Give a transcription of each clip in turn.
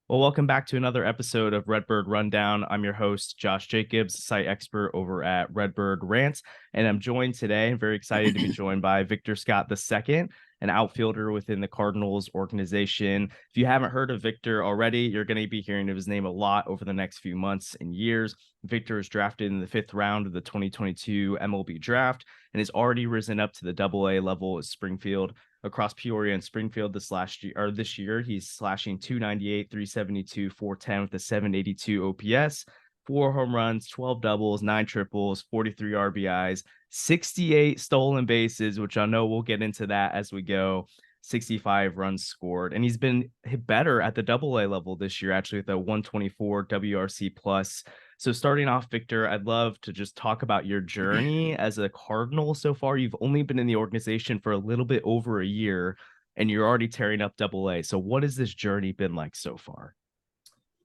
Well, welcome back to another episode of Redbird Rundown. I'm your host, Josh Jacobs, site expert over at Redbird Rants, and I'm joined today. I'm very excited to be joined by Victor Scott II, an outfielder within the Cardinals organization. If you haven't heard of Victor already, you're going to be hearing of his name a lot over the next few months and years. Victor is drafted in the 5th round of the 2022 MLB Draft and has already risen up to the AA level at Springfield. Across Peoria and Springfield this year, he's slashing 298, 372, 410 with a 782 OPS, 4 home runs, 12 doubles, 9 triples, 43 RBIs, 68 stolen bases, which I know we'll get into that as we go. 65 runs scored, and he's been better at the AA level this year, actually, with a 124 WRC plus. So starting off, Victor, I'd love to just talk about your journey as a Cardinal so far. You've only been in the organization for a little bit over a year, and you're already tearing up AA. So what has this journey been like so far?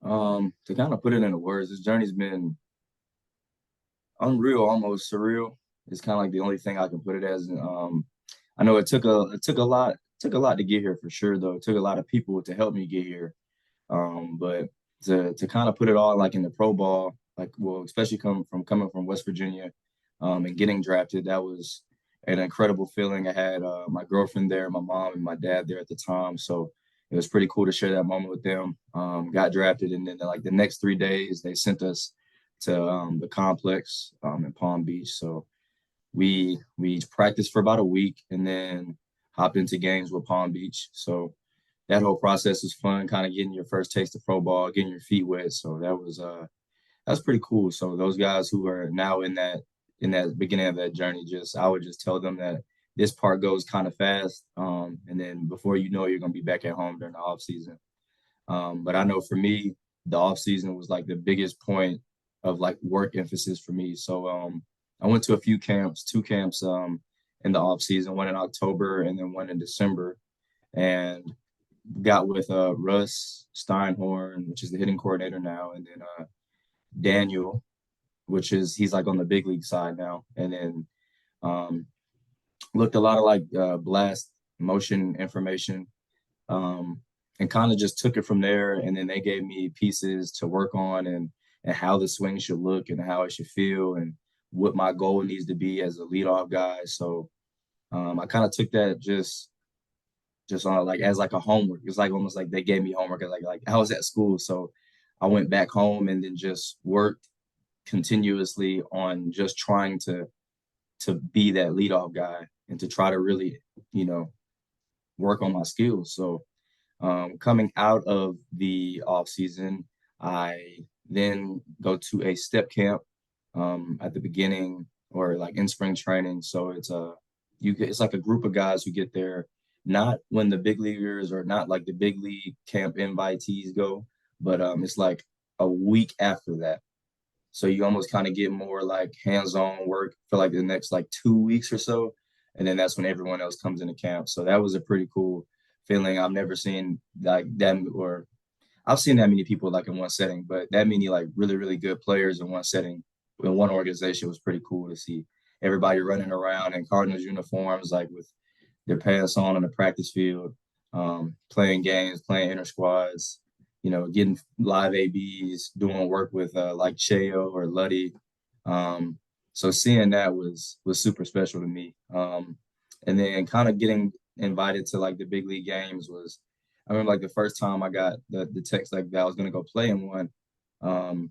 To kind of put it into words, this journey's been unreal, almost surreal. It's kind of like the only thing I can put it as. I know it took a lot to get here for sure, though. It took a lot of people to help me get here. But to kind of put it all like in the pro ball, like well, especially coming from West Virginia, and getting drafted, that was an incredible feeling. I had my girlfriend there, my mom and my dad there at the time, so it was pretty cool to share that moment with them. Got drafted, and then like the next 3 days, they sent us to the complex in Palm Beach. So we practiced for about a week, and then hopped into games with Palm Beach. So that whole process was fun, kind of getting your first taste of pro ball, getting your feet wet. So that's pretty cool. So those guys who are now in that beginning of that journey, just I would just tell them that this part goes kind of fast, and then before you know it, you're gonna be back at home during the off season. But I know for me, the off season was like the biggest point of like work emphasis for me. So I went to a few camps, two camps in the off season, one in October and then one in December, and got with Russ Steinhorn, which is the hitting coordinator now, and then Daniel, which is he's like on the big league side now, and then um, looked a lot of like blast motion information, and kind of just took it from there. And then they gave me pieces to work on and how the swing should look and how it should feel and what my goal needs to be as a leadoff guy. So I kind of took that just on like as like a homework. It's like almost like they gave me homework as like I was at school. So I went back home and then just worked continuously on just trying to be that leadoff guy and to try to really, you know, work on my skills. So coming out of the off season, I then go to a step camp at the beginning or like in spring training. So it's like a group of guys who get there not when the big leaguers or not like the big league camp invitees go, but it's like a week after that. So you almost kind of get more like hands-on work for like the next like 2 weeks or so. And then that's when everyone else comes into camp. So that was a pretty cool feeling. I've never seen like that, or I've seen that many people like in one setting, but that many like really, really good players in one setting, in one organization was pretty cool to see everybody running around in Cardinals uniforms, like with their pants on the practice field, playing games, playing inter squads, getting live ABs, doing work with like Cheo or Luddy. So seeing that was super special to me. And then kind of getting invited to like the big league games was, I remember like the first time I got the text like that I was gonna go play in one. Um,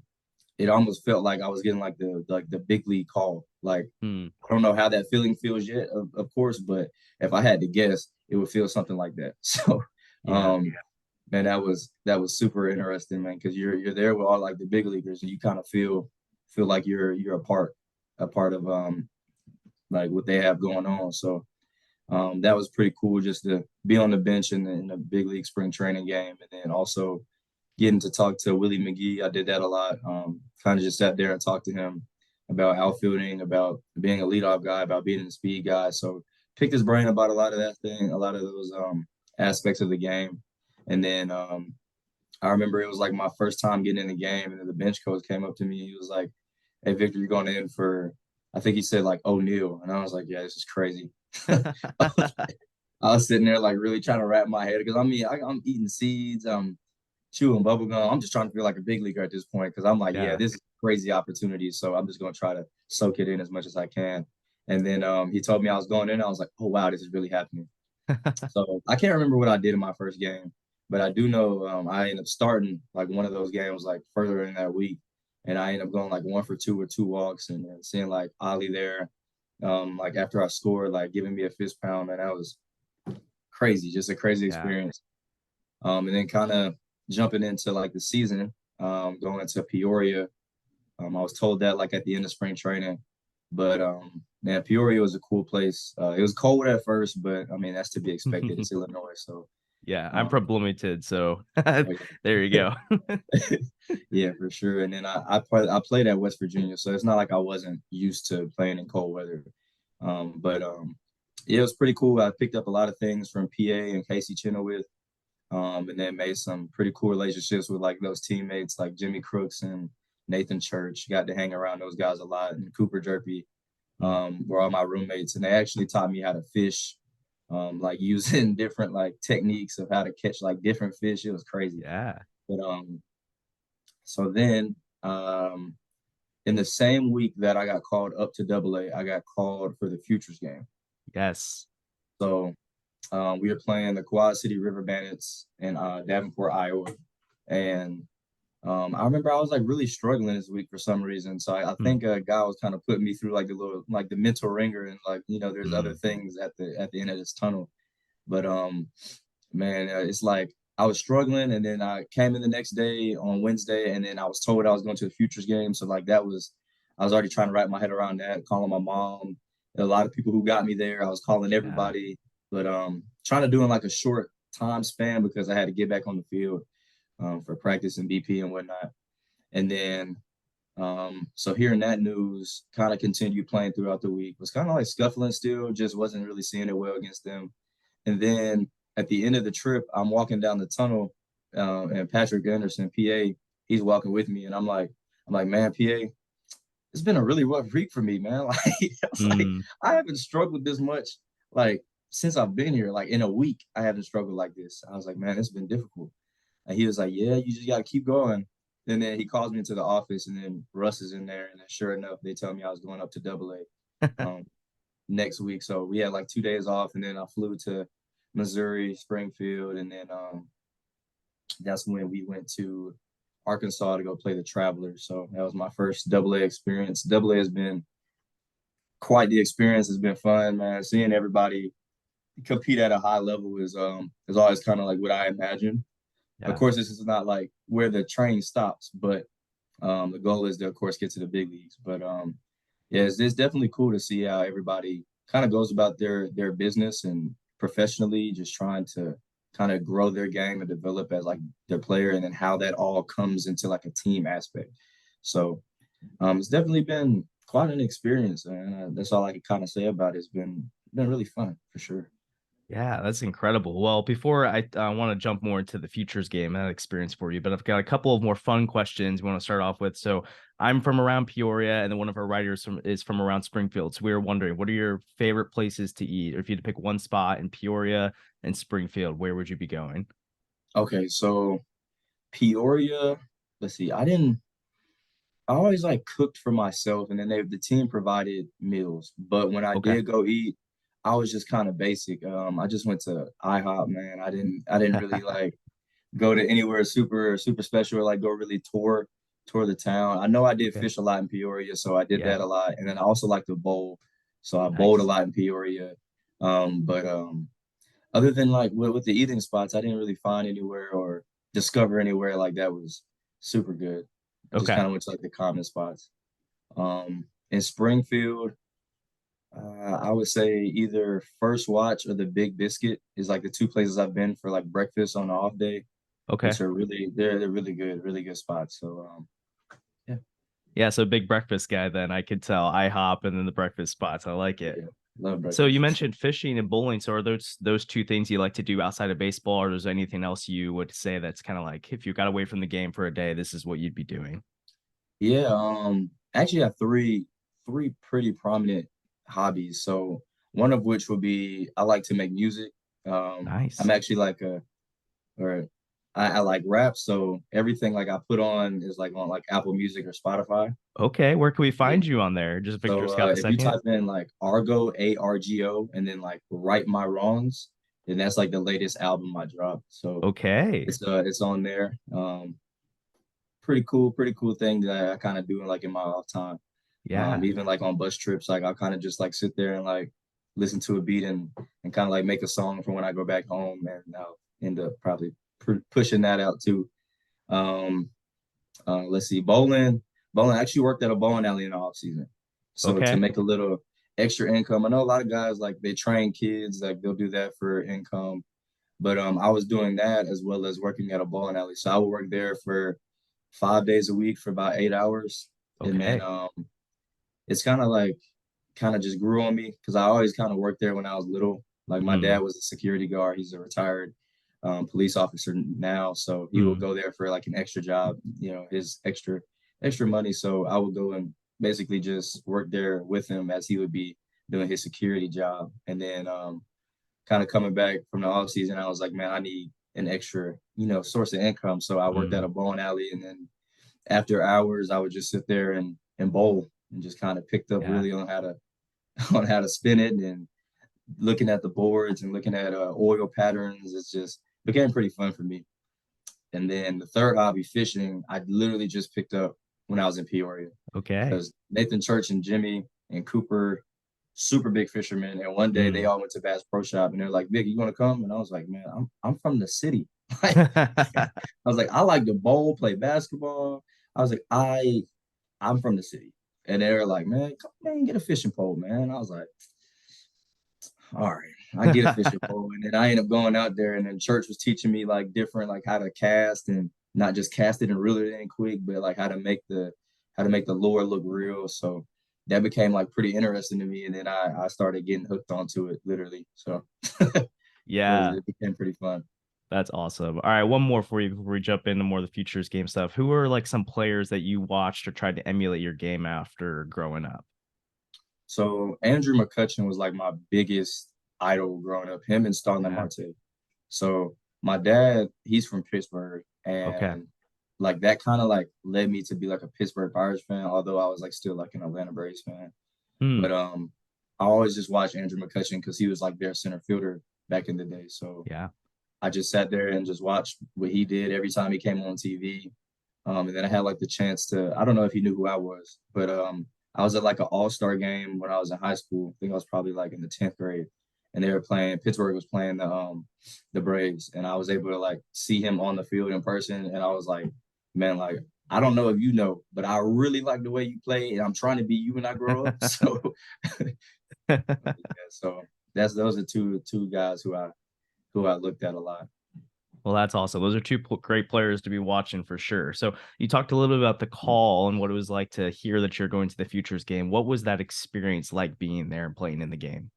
it almost felt like I was getting like the big league call. Like Hmm. I don't know how that feeling feels yet, of course, but if I had to guess, it would feel something like that. So, Yeah. um, man, that was super interesting, man, because you're there with all like the big leaguers, and you kind of feel like you're a part of like what they have going on. So that was pretty cool just to be on the bench in the big league spring training game, and then also getting to talk to Willie McGee. I did that a lot. Kind of just sat there and talked to him about outfielding, about being a leadoff guy, about being a speed guy. So picked his brain about a lot of that thing, a lot of those aspects of the game. And then I remember it was like my first time getting in the game, and then the bench coach came up to me. He was like, "Hey, Victor, you're going in for," I think he said like O'Neal, and I was like, "Yeah, this is crazy." I was sitting there like really trying to wrap my head because I mean I'm eating seeds. chewing bubble gum. I'm just trying to feel like a big leaguer at this point because I'm like, yeah, Yeah. this is a crazy opportunity. So I'm just gonna try to soak it in as much as I can. And then he told me I was going in. I was like, oh wow, this is really happening. So I can't remember what I did in my first game, but I do know I ended up starting like one of those games like further in that week, and I ended up going like 1 for 2 with 2 walks, and then seeing like Ollie there, like after I scored, like giving me a fist pound, and that was crazy, just a crazy Yeah. experience. And then kind of jumping into like the season, going into Peoria. I was told that like at the end of spring training, but man, Peoria was a cool place. It was cold at first, but I mean that's to be expected. It's Illinois, so Yeah, I'm um, from Bloomington, so oh, there you go. yeah. Yeah, for sure. And then I played at West Virginia, so it's not like I wasn't used to playing in cold weather. But yeah, it was pretty cool. I picked up a lot of things from PA and Casey Chenoweth, and then made some pretty cool relationships with like those teammates like Jimmy Crooks and Nathan Church. Got to hang around those guys a lot, and Cooper Jerpy Mm. were all my roommates, and they actually taught me how to fish, like using different like techniques of how to catch like different fish. It was crazy. Yeah. But so then in the same week that I got called up to Double A, I got called for the Futures game. Yes. So we were playing the Quad City River Bandits in Davenport, Iowa, and I remember I was like really struggling this week for some reason. So I Mm. think a guy was kind of putting me through like the little like the mental ringer and like there's other Mm. things at the end of this tunnel. But man, it's like I was struggling, and then I came in the next day on Wednesday, and then I was told I was going to the Futures game. So like I was already trying to wrap my head around that, calling my mom, a lot of people who got me there. I was calling Yeah. everybody, but trying to do in like a short time span because I had to get back on the field for practice and BP and whatnot. And then so hearing that news, kind of continued playing throughout the week. Was kind of like scuffling still, just wasn't really seeing it well against them. And then at the end of the trip, I'm walking down the tunnel, and Patrick Anderson, PA, he's walking with me, and I'm like, man, PA, it's been a really rough week for me, man. Like, I was like, Mm. I haven't struggled this much, like since I've been here. Like in a week, I haven't struggled like this. I was like, man, it's been difficult. And he was like, yeah, you just got to keep going. And then he calls me into the office, and then Russ is in there, and then sure enough, they tell me I was going up to Double A. Next week. So we had like 2 days off, and then I flew to Missouri, Springfield, and then that's when we went to Arkansas to go play the Travelers. So that was my first Double A experience. Double A has been quite the experience. It's been fun, man. Seeing everybody compete at a high level is always kind of like what I imagined. Of Yeah. course, this is not like where the train stops, but the goal is to, of course, get to the big leagues. But yeah, it's definitely cool to see how everybody kind of goes about their business and professionally, just trying to kind of grow their game and develop as like their player, and then how that all comes into like a team aspect. So it's definitely been quite an experience, and that's all I can kind of say about it. It's been really fun for sure. Yeah, that's incredible. Well, before I want to jump more into the futures game and that experience for you, but I've got a couple of more fun questions we want to start off with. So I'm from around Peoria, and then one of our writers is from around Springfield. So we were wondering, what are your favorite places to eat? Or if you had to pick one spot in Peoria and Springfield, where would you be going? Okay, so Peoria, let's see, I always like cooked for myself, and then the team provided meals. But when I Okay. did go eat, I was just kind of basic. I just went to IHOP, man. I didn't really like go to anywhere super special or like go really tour the town. I know I did Okay. fish a lot in Peoria, so I did that Yeah. a lot, and then I also like to bowl, so I bowled a Nice. lot in Peoria. But other than like with the eating spots, I didn't really find anywhere or discover anywhere like that was super good. I just Okay. kind of went to like the common spots. In Springfield, I would say either First Watch or the Big Biscuit is like the two places I've been for like breakfast on an off day, Okay. which are they're really good spots. So yeah, Yeah. So big breakfast guy then. I could tell IHOP and then the breakfast spots. I like it. yeah, love So you breakfast. mentioned fishing and bowling. So are those two things you like to do outside of baseball, or is there anything else you would say that's kind of like if you got away from the game for a day, this is what you'd be doing? Yeah, actually I have three pretty prominent hobbies. So one of which would be I like to make music. I'm Nice. actually like a or I like rap, so everything like I put on is like on like Apple Music or Spotify. Okay, where can we Yeah. find you on there? Just Victor So Scott the if you second. type in like Argo, Argo, and then like Right My Wrongs, then that's like the latest album I dropped. So Okay. it's on there. Pretty cool thing that I kind of do like in my off time. Yeah. Even like on bus trips, like I'll kind of just like sit there and like listen to a beat and kind of like make a song for when I go back home, and I'll end up probably pushing that out too. Um, let's see, bowling. Bowling I actually worked at a bowling alley in the off season, so to Okay. make a little extra income. I know a lot of guys like they train kids, like they'll do that for income, but I was doing that as well as working at a bowling alley. So I would work there for 5 days a week for about 8 hours, and then Okay. it's kind of like kind of just grew on me because I always kind of worked there when I was little. Like my dad Mm, was a security guard. He's a retired police officer now, so he will mm, go there for like an extra job, his extra money. So I would go and basically just work there with him as he would be doing his security job. And then kind of coming back from the off season, I was like, man, I need an extra, source of income. So I worked at mm. a bowling alley, and then after hours, I would just sit there and bowl and just kind of picked up Yeah. really on how to on how to spin it, and looking at the boards and looking at oil patterns. It's just became pretty fun for me. And then the third hobby, fishing, I literally just picked up when I was in Peoria Okay. because Nathan Church and Jimmy and Cooper, super big fishermen. And one day they Mm. all went to Bass Pro Shop and they're like, Vic, you want to come? And I was like, man, I'm from the city. I was like, I like to bowl, play basketball. I was like, I'm from the city. And they were like, man, come man, get a fishing pole, man. I was like, all right, I get a fishing pole. And then I ended up going out there, and then church was teaching me like different, like how to cast and not just cast it and reel it in quick, but like how to make the lure look real. So that became like pretty interesting to me. And then I started getting hooked onto it literally. So Yeah, it became pretty fun. that's awesome. All right, one more for you before we jump into more of the futures game stuff. Who are like some players that you watched or tried to emulate your game after growing up? So Andrew McCutcheon was like my biggest idol growing up, him and Starlin Yeah. Marte. So my dad, he's from Pittsburgh, Okay. and like that kind of like led me to be like a Pittsburgh Pirates fan, although I was like still like an Atlanta Braves fan. Hmm. But I always just watched Andrew McCutcheon because he was like their center fielder back in the day. So Yeah. I just sat there and just watched what he did every time he came on TV. And then I had like the chance to, I don't know if he knew who I was, but I was at like an all-star game when I was in high school. I think I was probably like in the 10th grade. And they were playing, Pittsburgh was playing the Braves. And I was able to like see him on the field in person. And I was like, man, like, I don't know if you know, but I really like the way you play. And I'm trying to be you when I grow up. So yeah, so those are two guys who I looked at a lot. Well, that's awesome. Those are two great players to be watching for sure. So you talked a little bit about the call and what it was like to hear that you're going to the futures game. What was that experience like being there and playing in the game?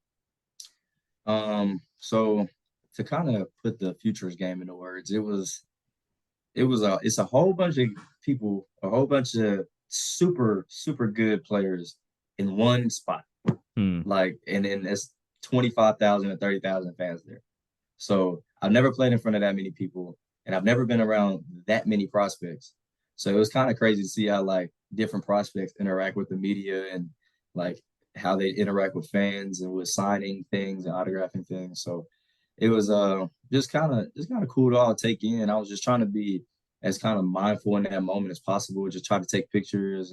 So to kind of put the futures game into words, it's a whole bunch of people, a whole bunch of super good players in one spot. Hmm. Like, and then there's 25,000 or 30,000 fans there. So I've never played in front of that many people, and I've never been around that many prospects. So it was kind of crazy to see how like different prospects interact with the media and like how they interact with fans and with signing things and autographing things. So it was just kind of cool to all take in. I was just trying to be as kind of mindful in that moment as possible, just try to take pictures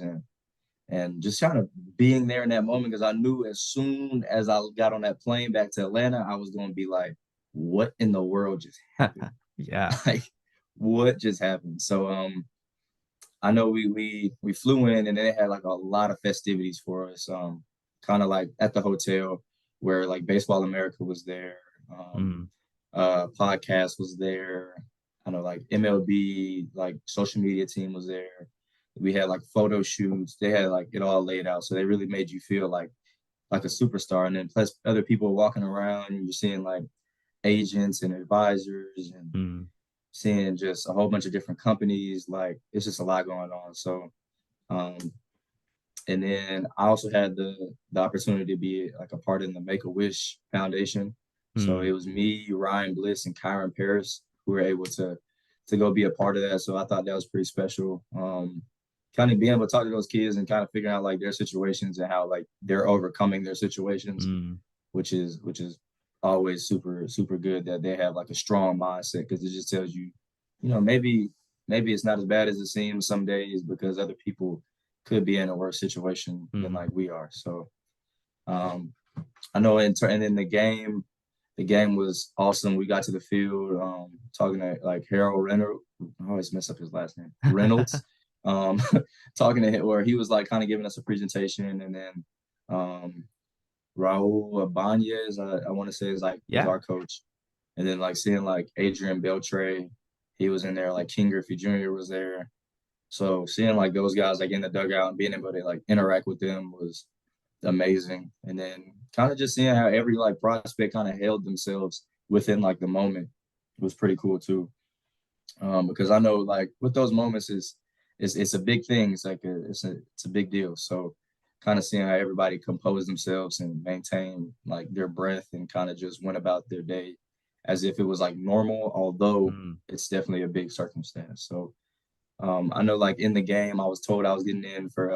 and just kind of being there in that moment because I knew as soon as I got on that plane back to Atlanta, I was going to be like, what in the world just happened? Yeah. Like, what just happened? So, I know we flew in and they had like a lot of festivities for us. Kind of like at the hotel where like Baseball America was there. Hmm. Podcast was there. I know like MLB like social media team was there. We had like photo shoots. They had like it all laid out, so they really made you feel like a superstar. And then plus other people walking around, and you're seeing like agents and advisors and Hmm. seeing just a whole bunch of different companies. Like it's just a lot going on. So, um, and then I also had the opportunity to be like a part in the Make a Wish Foundation. So Hmm. it was me, Ryan Bliss, and Kyron Paris who were able to go be a part of that. So I thought that was pretty special. Kind of being able to talk to those kids and kind of figuring out like their situations and how like they're overcoming their situations, Mm. which is always super good that they have like a strong mindset because it just tells you, maybe it's not as bad as it seems some days because other people could be in a worse situation than Mm. like we are. So um, I know and then the game was awesome. We got to the field, talking to like Harold Reynolds. I always mess up his last name. Reynolds. Um, talking to him where he was like kind of giving us a presentation, and then um, Raul Abanez, I want to say is Yeah. our coach, and then like seeing like Adrian Beltre, he was in there. Like King Griffey Jr. was there. So seeing like those guys like in the dugout and being able to like interact with them was amazing. And then kind of just seeing how every like prospect kind of held themselves within like the moment was pretty cool too. Because I know like with those moments it's a big thing. It's like it's a big deal. So kind of seeing how everybody composed themselves and maintain like their breath and kind of just went about their day as if it was like normal, although Mm. it's definitely a big circumstance. So I know like in the game I was told I was getting in for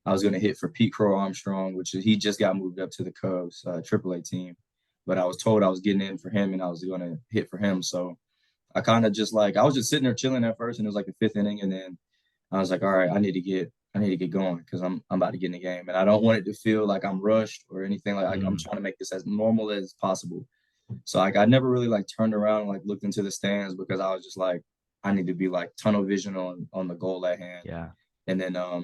I was going to hit for Pete Crow Armstrong, which is, he just got moved up to the Cubs AAA team. But I was told I was getting in for him and I was going to hit for him. So I kind of just like I was just sitting there chilling at first, and it was like the fifth inning, and then I was like, all right, I need to get going because I'm about to get in the game, and I don't want it to feel like I'm rushed or anything. I'm Mm. trying to make this as normal as possible. So like I never really like turned around and like looked into the stands because I was just like I need to be like tunnel vision on the goal at hand. Yeah. And then I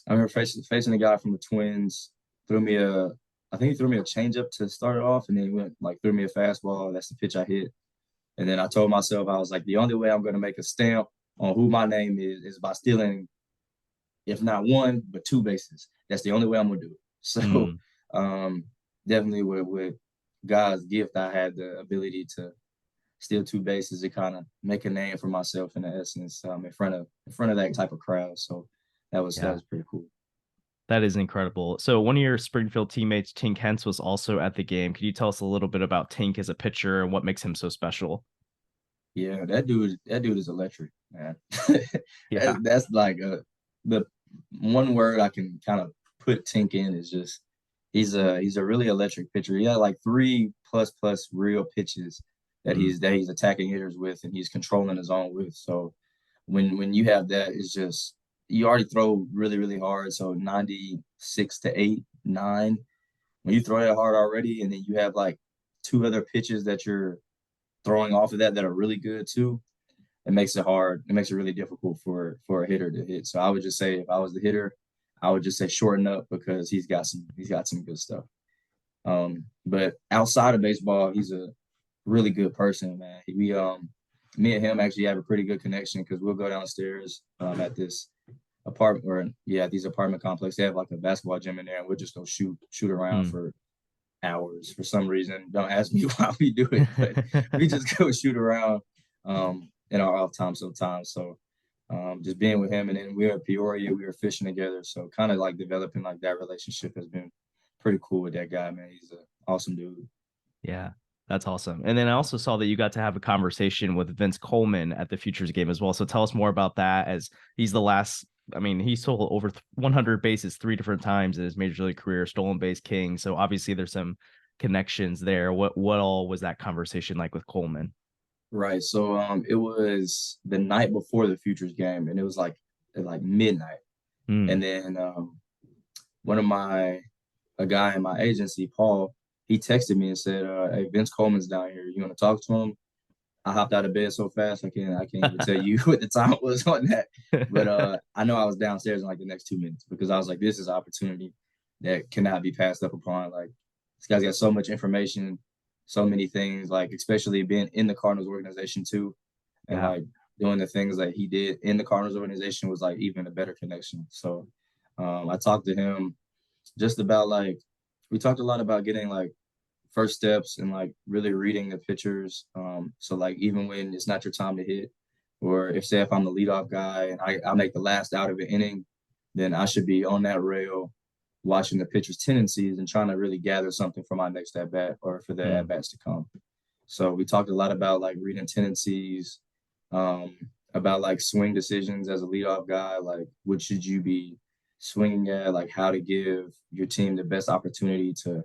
remember facing a guy from the Twins, threw me a, I think he threw me a changeup to start it off, and then he went like threw me a fastball. That's the pitch I hit. And then I told myself I was like, the only way I'm going to make a stamp on who my name is by stealing, if not one but two bases. That's the only way I'm going to do it. So Mm. um, definitely with God's gift, I had the ability to steal two bases to kind of make a name for myself in the essence in front of that type of crowd. So that Yeah. was pretty cool. That is incredible. So one of your Springfield teammates, Tink Hence, was also at the game. Could you tell us a little bit about Tink as a pitcher and what makes him so special? Yeah, that dude is electric, man. Yeah. That's like the one word I can kind of put Tink in is just he's a really electric pitcher. He had like three plus real pitches Mm. that he's attacking hitters with and he's controlling his own with. So when you have that, it's just you already throw really hard. So 96 to 8, 9. When you throw that hard already, and then you have like two other pitches that you're throwing off of that are really good too, it makes it hard. It makes it really difficult for a hitter to hit. So I would just say if I was the hitter, I would just say shorten up because he's got some good stuff. But outside of baseball, he's a really good person, man. We me and him actually have a pretty good connection because we'll go downstairs at this apartment or yeah, these apartment complex. They have like a basketball gym in there, and we'll just go shoot around Mm. for hours for some reason. Don't ask me why we do it, but we just go shoot around in our off time sometimes. So just being with him, and then we were at Peoria, we were fishing together. So kind of like developing like that relationship has been pretty cool with that guy, man. He's an awesome dude. Yeah, that's awesome. And then I also saw that you got to have a conversation with Vince Coleman at the Futures game as well. So tell us more about that as he's the last. I mean, he stole over 100 bases three different times in his major league career, stolen base king. So obviously there's some connections there. What all was that conversation like with Coleman? Right. So it was the night before the Futures game, and it was like at like midnight. Mm. And then one of my a guy in my agency, Paul, he texted me and said, "Hey, Vince Coleman's down here. You want to talk to him?" I hopped out of bed so fast I can't even tell you what the time was on that. But I know I was downstairs in like the next 2 minutes because I was like, this is an opportunity that cannot be passed up upon. Like this guy's got so much information, so many things, like especially being in the Cardinals organization too. And Yeah. like doing the things that he did in the Cardinals organization was like even a better connection. So I talked to him just about like we talked a lot about getting like first steps and like really reading the pitchers. So like even when it's not your time to hit, or if say if I'm the leadoff guy and I make the last out of an inning, then I should be on that rail watching the pitcher's tendencies and trying to really gather something for my next at bat or for the at Mm. bats to come. So we talked a lot about like reading tendencies, um, about like swing decisions as a leadoff guy. Like, what should you be swinging at? Like, how to give your team the best opportunity to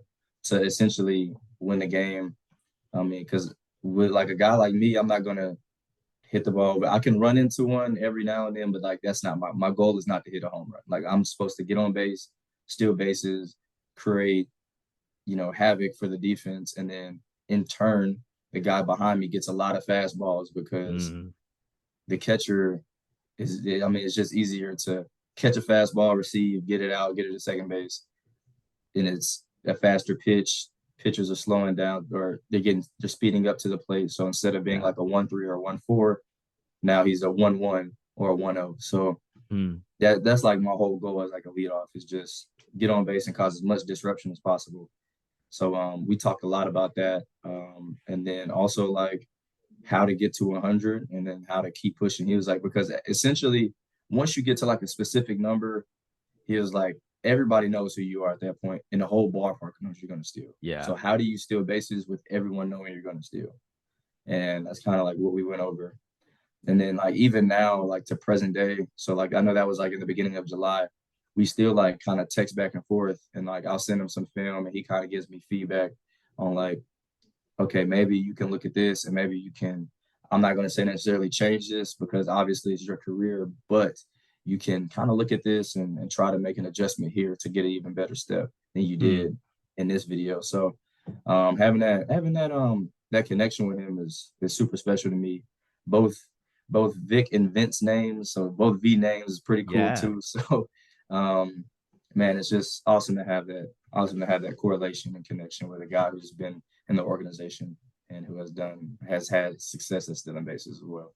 essentially win the game. I mean, because with like a guy like me, I'm not gonna hit the ball. I can run into one every now and then, but like that's not my goal is not to hit a home run. Like I'm supposed to get on base, steal bases, create, havoc for the defense, and then in turn, the guy behind me gets a lot of fastballs because Mm, the catcher I mean, it's just easier to catch a fastball, receive, get it out, get it to second base, and it's a faster pitch. Pitchers are slowing down or they're speeding up to the plate. So instead of being yeah. like a 1-3 or a 1-4, now he's a 1-1 or a 1-0. So Mm, that's like my whole goal as like a leadoff is just get on base and cause as much disruption as possible. So we talked a lot about that. And then also like how to get to 100 and then how to keep pushing. He was like, because essentially once you get to like a specific number, he was like, everybody knows who you are at that point, and the whole ballpark knows you're going to steal. yeah. So how do you steal bases with everyone knowing you're going to steal? And that's kind of like what we went over. And then like even now, like to present day, so like I know that was like in the beginning of July, we still like kind of text back and forth, and like I'll send him some film, and he kind of gives me feedback on like, okay, maybe you can look at this, and maybe you can. I'm not going to say necessarily change this because obviously it's your career, but you can kind of look at this and try to make an adjustment here to get an even better step than you Mm, did in this video. So having that connection with him is super special to me. Both both Vic and Vince names, so both V names is pretty cool yeah. too. So um man, it's just awesome to have that correlation and connection with a guy who's been in the organization and who has had success at stealing bases as well.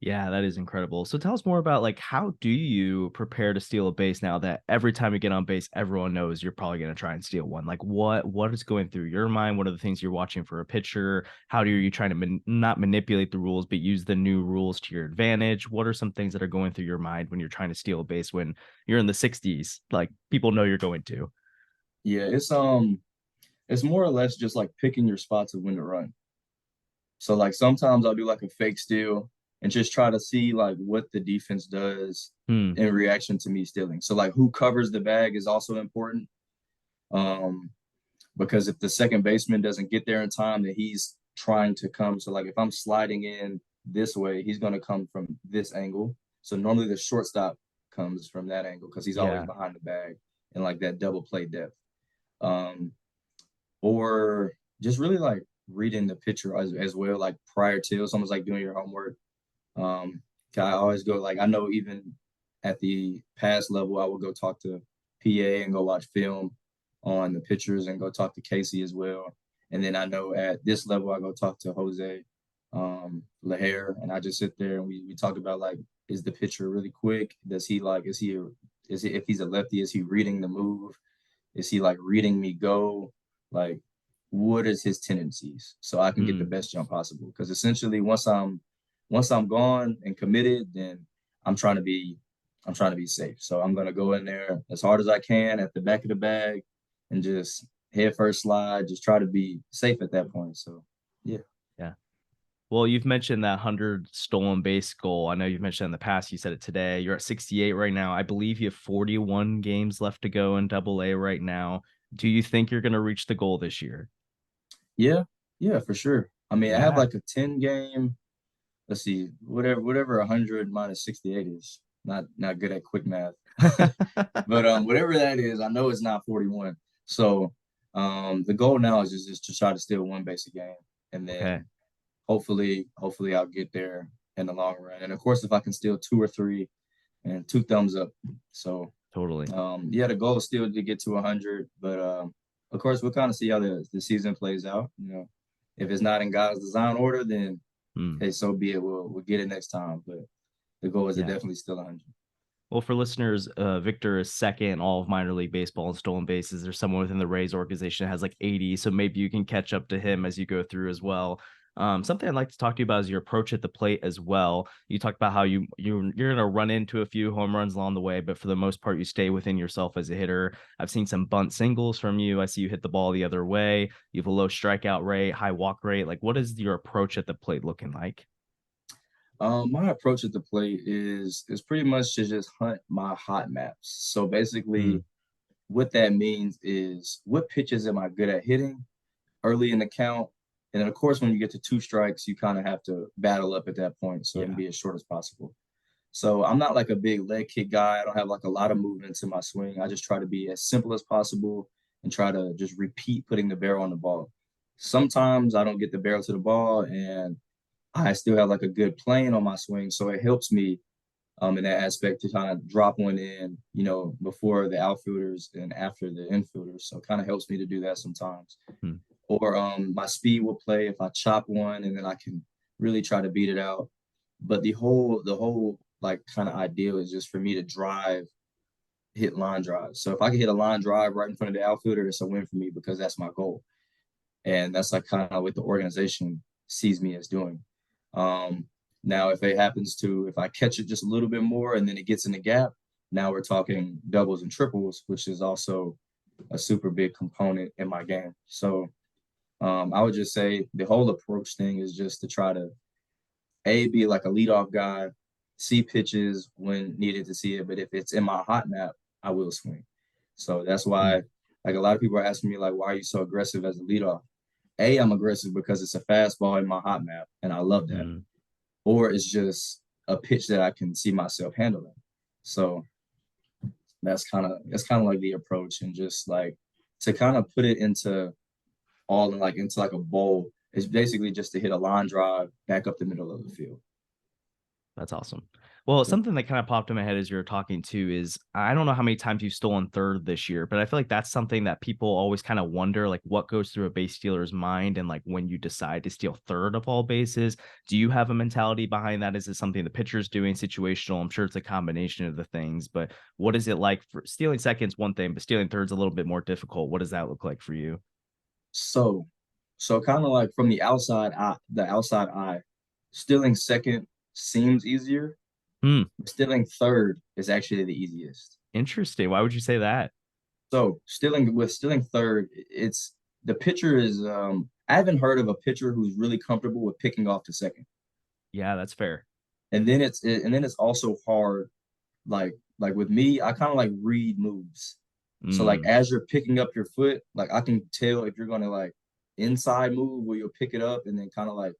Yeah, that is incredible. So tell us more about like how do you prepare to steal a base now that every time you get on base, everyone knows you're probably going to try and steal one. Like what is going through your mind? What are the things you're watching for a pitcher? How do you trying to not manipulate the rules, but use the new rules to your advantage? What are some things that are going through your mind when you're trying to steal a base when you're in the 60s? Like people know you're going to. Yeah, it's more or less just like picking your spots of when to run. So like sometimes I'll do like a fake steal and just try to see like what the defense does Hmm. in reaction to me stealing. So like who covers the bag is also important. Um, because if the second baseman doesn't get there in time, then he's trying to come. So like if I'm sliding in this way, he's going to come from this angle. So normally the shortstop comes from that angle because he's always Yeah. behind the bag and like that double play depth. Um, or just really like reading the picture as well, like prior to it's almost like doing your homework. Um, I always go like I know even at the past level, I will go talk to PA and go watch film on the pitchers and go talk to Casey as well. And then I know at this level, I go talk to Jose Lahair, and I just sit there and we talk about like, is the pitcher really quick? Does he like, is he, if he's a lefty, is he reading the move? Is he like reading me go? Like, what is his tendencies so I can get the Hmm. best jump possible? Because essentially, once I'm gone and committed, then I'm trying to be I'm trying to be safe. So I'm gonna go in there as hard as I can at the back of the bag and just head first slide, just try to be safe at that point. So yeah. Yeah. Well, you've mentioned that 100 stolen base goal. I know you've mentioned in the past. You said it today. You're at 68 right now. I believe you have 41 games left to go in Double A right now. Do you think you're going to reach the goal this year? Yeah, yeah, for sure. I mean, I have Yeah. like a 10 game, let's see, whatever 100 minus 68 is. Not good at quick math. But whatever that is, I know it's not 41. So the goal now is just to try to steal one base a game. And Okay. then hopefully I'll get there in the long run. And of course if I can steal two or three and two thumbs up. So Totally. yeah, the goal is still to get to 100, but of course we'll kind of see how the season plays out. If it's not in God's design order, then Mm. hey, so be it. We'll get it next time. But the goal is to Yeah. definitely still 100. Well, for listeners, Victor is second in all of minor league baseball in stolen bases. There's someone within the Rays organization that has like 80, so maybe you can catch up to him as you go through as well. Something I'd like to talk to you about is your approach at the plate as well. You talked about how you're going to run into a few home runs along the way, but for the most part, you stay within yourself as a hitter. I've seen some bunt singles from you. I see you hit the ball the other way. You have a low strikeout rate, high walk rate. Like, what is your approach at the plate looking like? My approach at the plate is pretty much to just hunt my hot maps. So basically, Mm, what that means is what pitches am I good at hitting early in the count, and then of course when you get to two strikes, you kind of have to battle up at that point so it can yeah. be as short as possible. So I'm not like a big leg kick guy. I don't have like a lot of movement to my swing. I just try to be as simple as possible and try to just repeat putting the barrel on the ball. Sometimes I don't get the barrel to the ball and I still have like a good plane on my swing. So it helps me in that aspect to kind of drop one in, before the outfielders and after the infielders. So it kind of helps me to do that sometimes. Mm, Or my speed will play if I chop one and then I can really try to beat it out. But the whole like kind of ideal is just for me to hit line drives. So if I can hit a line drive right in front of the outfielder, it's a win for me because that's my goal. And that's like kind of what the organization sees me as doing. Um, Now, if I catch it just a little bit more and then it gets in the gap, now we're talking doubles and triples, which is also a super big component in my game. So I would just say the whole approach thing is just to try to be like a leadoff guy, see pitches when needed to see it. But if it's in my hot map, I will swing. So that's mm, why, like a lot of people are asking me, like, why are you so aggressive as a leadoff? I'm aggressive because it's a fastball in my hot map, and I love that. mm. Or it's just a pitch that I can see myself handling. So that's kind of like the approach, and just like to kind of put it into like a bowl. It's basically just to hit a line drive back up the middle of the field. That's awesome. Well, Yep. something that kind of popped in my head as you were talking too is I don't know how many times you've stolen third this year, but I feel like that's something that people always kind of wonder, like what goes through a base stealer's mind and like when you decide to steal third of all bases. Do you have a mentality behind that? Is it something the pitcher's doing situational? I'm sure it's a combination of the things, but what is it like for stealing seconds, one thing, but stealing third's a little bit more difficult. What does that look like for you? So, so kind of like from the outside eye, stealing second seems easier. Hmm. Stealing third is actually the easiest. Interesting. Why would you say that? So stealing third, it's the pitcher is I haven't heard of a pitcher who's really comfortable with picking off to second. Yeah, that's fair. And then it's also hard, like with me, I kind of like read moves. So like Mm, as you're picking up your foot, like I can tell if you're gonna like inside move where you'll pick it up and then kind of like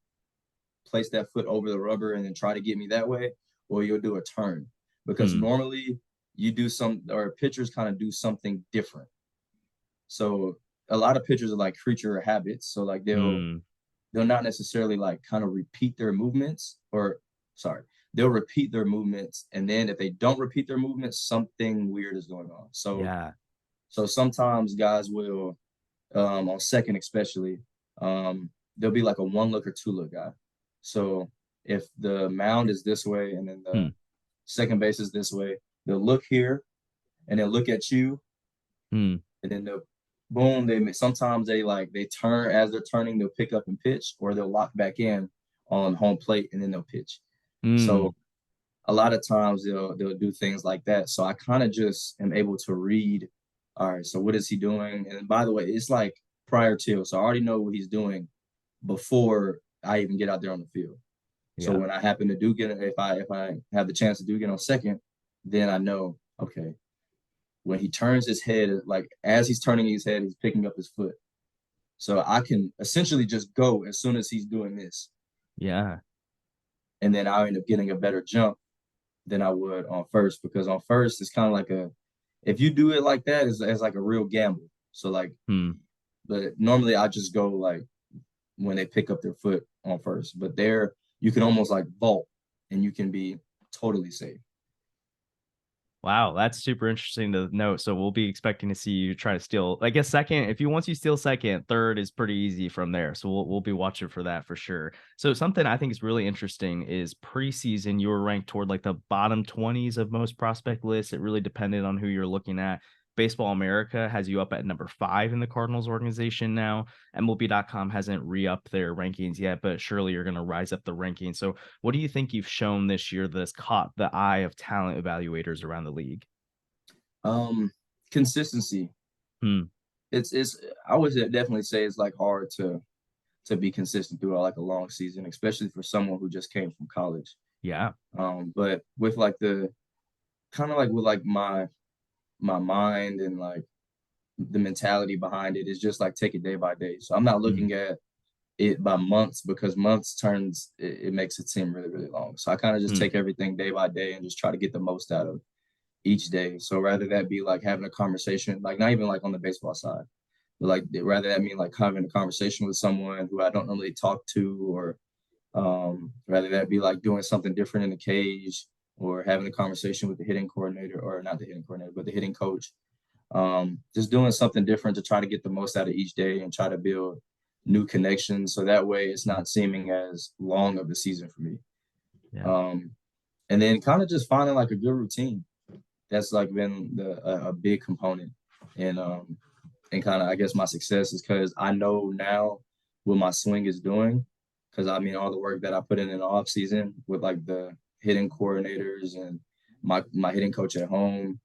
place that foot over the rubber and then try to get me that way, or you'll do a turn. Because hmm, normally you do some or pitchers kind of do something different. So a lot of pitchers are like creature of habits. So like hmm. they'll not necessarily like kind of repeat their movements, or sorry, they'll repeat their movements, and then if they don't repeat their movements, something weird is going on. Yeah. So sometimes guys will on second especially, there'll be like a one look or two look guy. So if the mound is this way and then the Hmm. second base is this way, they'll look here and they'll look at you, Hmm. and then they'll boom. Sometimes they turn as they're turning, they'll pick up and pitch, or they'll lock back in on home plate and then they'll pitch. So Mm. a lot of times they'll do things like that. So I kind of just am able to read. All right, so what is he doing? And by the way, it's like prior to, so I already know what he's doing before I even get out there on the field. So Yeah. when I happen to do get, if I have the chance to do get on second, then I know, okay, when he turns his head, like as he's turning his head, he's picking up his foot. So I can essentially just go as soon as he's doing this, Yeah. and then I'll end up getting a better jump than I would on first, because on first it's kind of like if you do it like that, it's like a real gamble. So like, Hmm. but normally I just go like when they pick up their foot on first, but there you can almost like vault and you can be totally safe. Wow, that's super interesting to note. So we'll be expecting to see you try to steal. I guess second, if you once you steal second, third is pretty easy from there. So we'll be watching for that for sure. So something I think is really interesting is preseason. You were ranked toward like the bottom 20s of most prospect lists. It really depended on who you're looking at. Baseball America has you up at number 5 in the Cardinals organization now. MLB.com hasn't re-upped their rankings yet, but surely you're going to rise up the ranking. So what do you think you've shown this year that's caught the eye of talent evaluators around the league? Um, Consistency. Hmm. It's I would definitely say it's like hard to be consistent throughout like a long season, especially for someone who just came from college. Yeah. But with like the kind of like with like my mind and like the mentality behind it is just like take it day by day. So I'm not Mm. looking at it by months because months turns it makes it seem really, really long. So I kind of just Mm. take everything day by day and just try to get the most out of each day. So rather that be like having a conversation, like not even like on the baseball side, but like rather that mean like having a conversation with someone who I don't normally talk to, or rather that be like doing something different in the cage, or having a conversation with the hitting coordinator, or not the hitting coordinator, but the hitting coach. Just doing something different to try to get the most out of each day and try to build new connections. So that way it's not seeming as long of a season for me. Yeah. Um, and then kind of just finding like a good routine. That's like been a big component and kind of I guess my success is because I know now what my swing is doing. Because I mean all the work that I put in the off season with like the hitting coordinators and my hitting coach at home,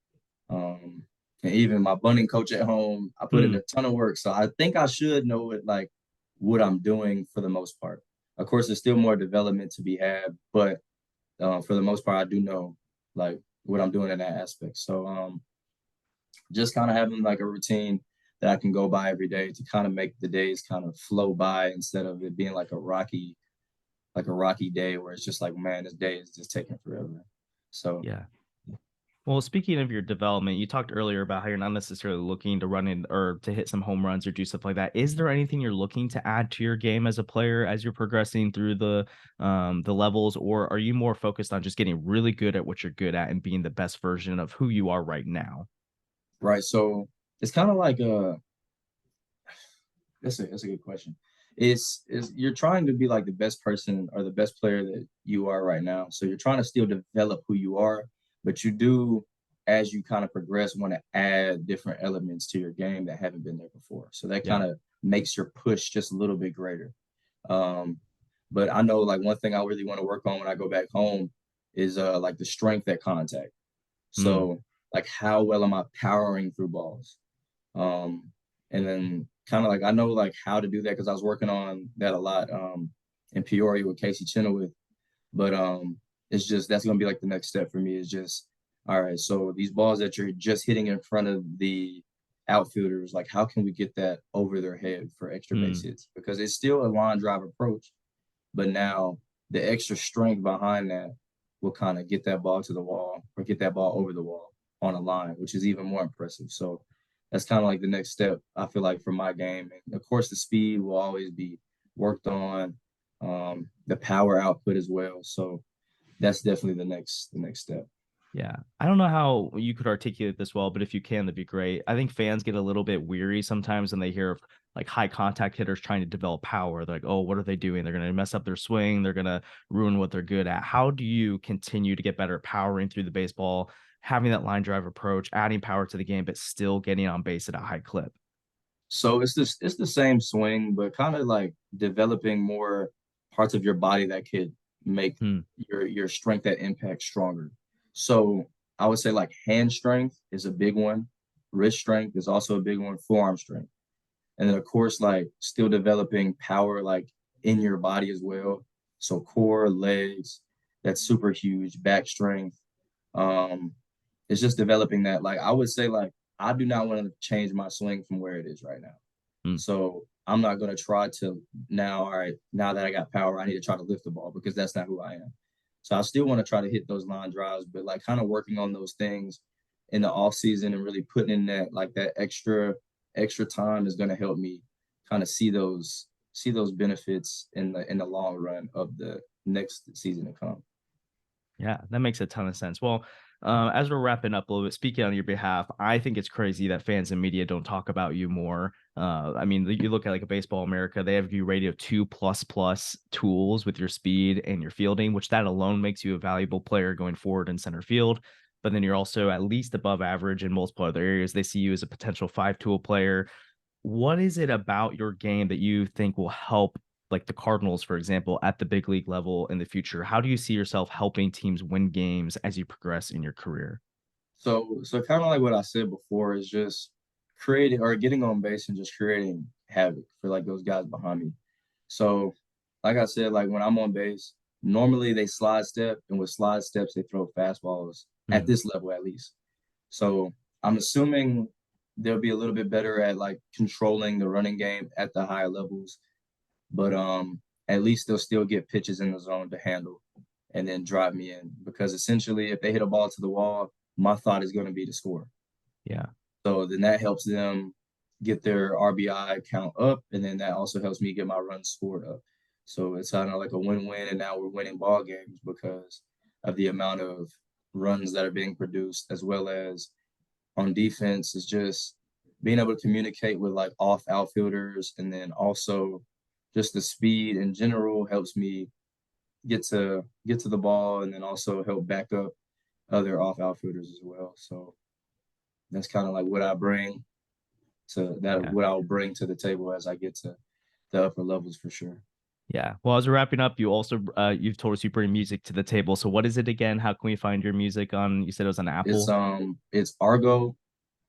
um, and even my bunting coach at home, I put in Mm. a ton of work. So I think I should know it like what I'm doing for the most part. Of course, there's still more development to be had, but for the most part, I do know like what I'm doing in that aspect. So just kind of having like a routine that I can go by every day to kind of make the days kind of flow by instead of it being like a rocky day where it's just like, man, this day is just taking forever. So Yeah. Well, speaking of your development, you talked earlier about how you're not necessarily looking to run in or to hit some home runs or do stuff like that. Is there anything you're looking to add to your game as a player as you're progressing through the levels, or are you more focused on just getting really good at what you're good at and being the best version of who you are right now? right, so it's kind of like that's a good question. Is you're trying to be like the best person or the best player that you are right now. So you're trying to still develop who you are, but you do as you kind of progress want to add different elements to your game that haven't been there before. So that Yeah. kind of makes your push just a little bit greater. Um, but I know like one thing I really want to work on when I go back home is like the strength at contact. Mm. So like how well am I powering through balls? Um, and then kind of like I know like how to do that because I was working on that a lot in Peoria with Casey Chenoweth. But it's just that's gonna be like the next step for me is just all right. So these balls that you're just hitting in front of the outfielders, like how can we get that over their head for extra base Mm. hits? Because it's still a line drive approach, but now the extra strength behind that will kind of get that ball to the wall or get that ball over the wall on a line, which is even more impressive. So that's kind of like the next step, I feel like, for my game. And of course, the speed will always be worked on, the power output as well. So that's definitely the next step. Yeah. I don't know how you could articulate this well, but if you can, that'd be great. I think fans get a little bit weary sometimes when they hear of like high contact hitters trying to develop power. They're like, oh, what are they doing? They're going to mess up their swing. They're going to ruin what they're good at. How do you continue to get better at powering through the baseball, having that line drive approach, adding power to the game, but still getting on base at a high clip? So it's the same swing, but kind of like developing more parts of your body that could make Hmm. your strength at impact stronger. So I would say like hand strength is a big one, wrist strength is also a big one, forearm strength, and then of course like still developing power like in your body as well. So core, legs, that's super huge. Back strength, um, it's just developing that. Like I would say like I do not want to change my swing from where it is right now. Hmm. So I'm not going to try to now, all right, now that I got power, I need to try to lift the ball because that's not who I am. So I still want to try to hit those line drives, but like kind of working on those things in the off season and really putting in that like that extra time is going to help me kind of see those benefits in the long run of the next season to come. Yeah, that makes a ton of sense. Well, as we're wrapping up a little bit, speaking on your behalf, I think it's crazy that fans and media don't talk about you more. I mean, you look at like a Baseball America, they have you rated 2++ tools with your speed and your fielding, which that alone makes you a valuable player going forward in center field. But then you're also at least above average in multiple other areas. They see you as a potential 5 tool player. What is it about your game that you think will help, like the Cardinals, for example, at the big league level in the future? How do you see yourself helping teams win games as you progress in your career? So kind of like what I said before is just creating or getting on base and just creating havoc for like those guys behind me. So like I said, like when I'm on base, normally they slide step, and with slide steps, they throw fastballs at Mm, this level at least. So I'm assuming they'll be a little bit better at like controlling the running game at the higher levels, but at least they'll still get pitches in the zone to handle and then drive me in, because essentially if they hit a ball to the wall, my thought is going to be to score. yeah. So then that helps them get their RBI count up, and then that also helps me get my runs scored up. So it's kind of like a win-win, and now we're winning ball games because of the amount of runs that are being produced, as well as on defense is just being able to communicate with like off outfielders, and then also just the speed in general helps me get to the ball, and then also help back up other off outfielders as well. So that's kind of like what I bring to that, Yeah. what I'll bring to the table as I get to the upper levels for sure. Yeah. Well, as we're wrapping up, you've told us you bring music to the table. So what is it again? How can we find your music on? You said it was on Apple. It's Argo,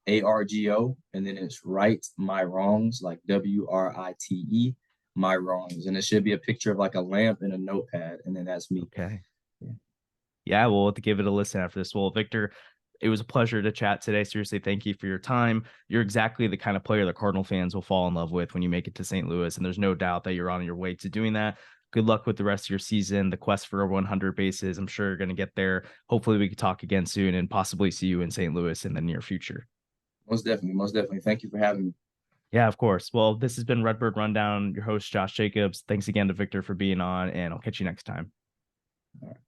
ARGO, and then it's Right My Wrongs, like WRITE, My Wrongs. And it should be a picture of like a lamp and a notepad, and then that's me. Okay. Yeah. Yeah, we'll have to give it a listen after this. Well, Victor, it was a pleasure to chat today. Seriously, thank you for your time. You're exactly the kind of player the Cardinal fans will fall in love with when you make it to St. Louis, and there's no doubt that you're on your way to doing that. Good luck with the rest of your season, the quest for 100 bases. I'm sure you're going to get there. Hopefully, we can talk again soon and possibly see you in St. Louis in the near future. Most definitely. Most definitely. Thank you for having me. Yeah, of course. Well, this has been Redbird Rundown, your host, Josh Jacobs. Thanks again to Victor for being on, and I'll catch you next time. All right.